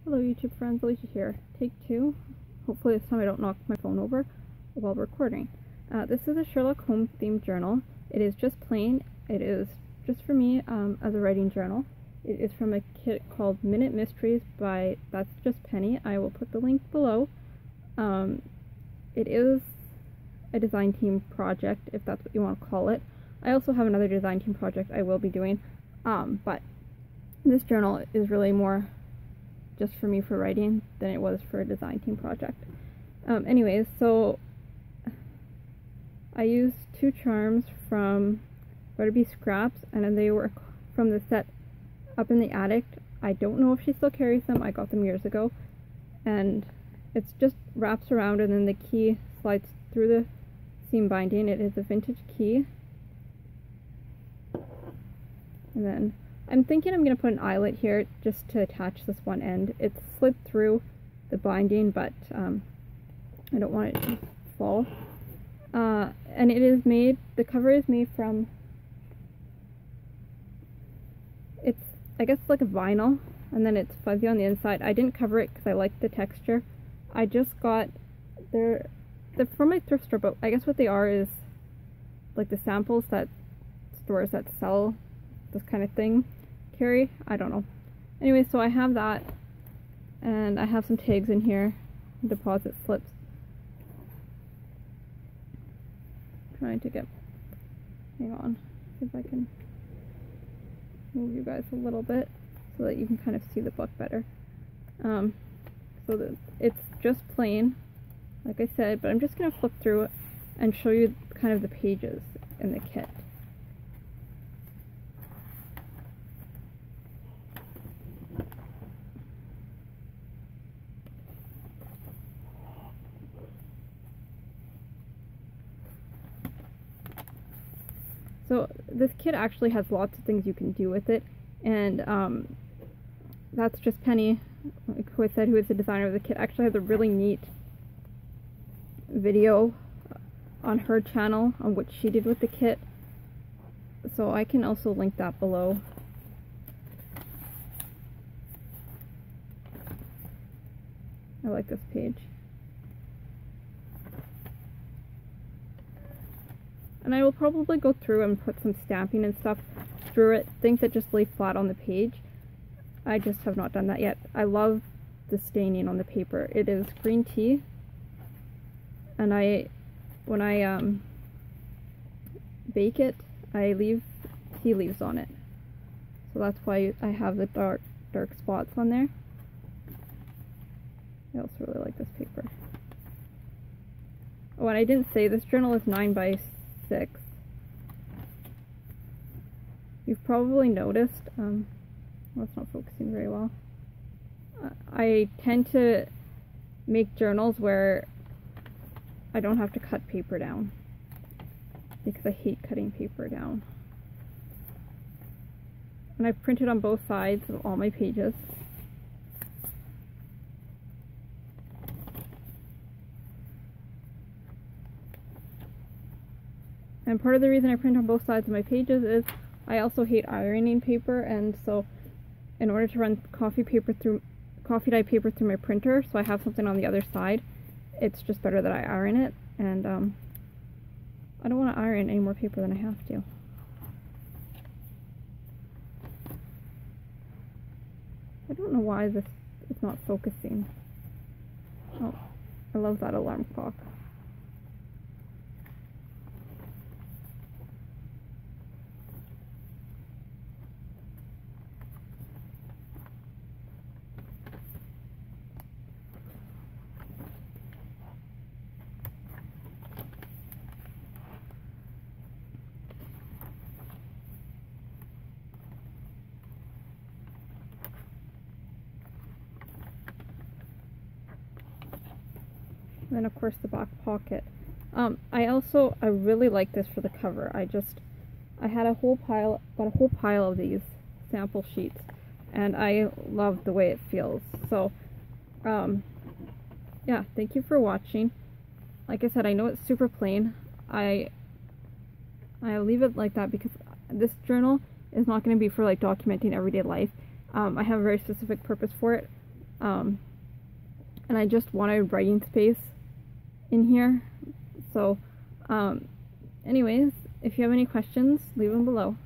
Hello YouTube friends, Alicia here. Take two. Hopefully this time I don't knock my phone over while recording. This is a Sherlock Holmes themed journal. It is just plain. It is just for me as a writing journal. It is from a kit called Minute Mysteries by That's Just Penny. I will put the link below. It is a design team project, if that's what you want to call it. I also have another design team project I will be doing, but this journal is really more just for me for writing than it was for a design team project. Anyways, so I used two charms from Butterby Scraps, and then they were from the set Up in the Attic. I don't know if she still carries them. I got them years ago, and it's just wraps around and then the key slides through the seam binding. It is a vintage key, and then I'm thinking I'm going to put an eyelet here just to attach this one end. It's slid through the binding, but I don't want it to fall. And it is made, the cover is made from, I guess it's like a vinyl, and then it's fuzzy on the inside. I didn't cover it because I like the texture. I just got, they're from my thrift store, but I guess what they are is like the samples that stores that sell this kind of thing carry. I don't know. Anyway, so I have that, and I have some tags in here, deposit slips. Trying to get, hang on, see if I can move you guys a little bit so that you can kind of see the book better. So it's just plain, like I said, but I'm just going to flip through it and show you kind of the pages in the kit. So this kit actually has lots of things you can do with it, and That's Just Penny, who I said, who is the designer of the kit, actually has a really neat video on her channel on what she did with the kit, so I can also link that below. I like this page. And I will probably go through and put some stamping and stuff through it, things that just lay flat on the page. I just have not done that yet. I love the staining on the paper. It is green tea, and when I bake it, I leave tea leaves on it. So that's why I have the dark spots on there. I also really like this paper. Oh, and I didn't say this journal is 9 by 6. You've probably noticed, well, it's not focusing very well. I tend to make journals where I don't have to cut paper down, because I hate cutting paper down. And I've printed on both sides of all my pages. And part of the reason I print on both sides of my pages is I also hate ironing paper, and so in order to run coffee dye paper through my printer, so I have something on the other side, it's just better that I iron it, and I don't want to iron any more paper than I have to. I don't know why this is not focusing. Oh, I love that alarm clock. And then of course the back pocket. I really like this for the cover. I had a whole pile of these sample sheets, and I love the way it feels. So yeah, thank you for watching. Like I said, I know it's super plain. I leave it like that because this journal is not going to be for like documenting everyday life. I have a very specific purpose for it. and I just wanted writing space in here. So anyways, if you have any questions, leave them below.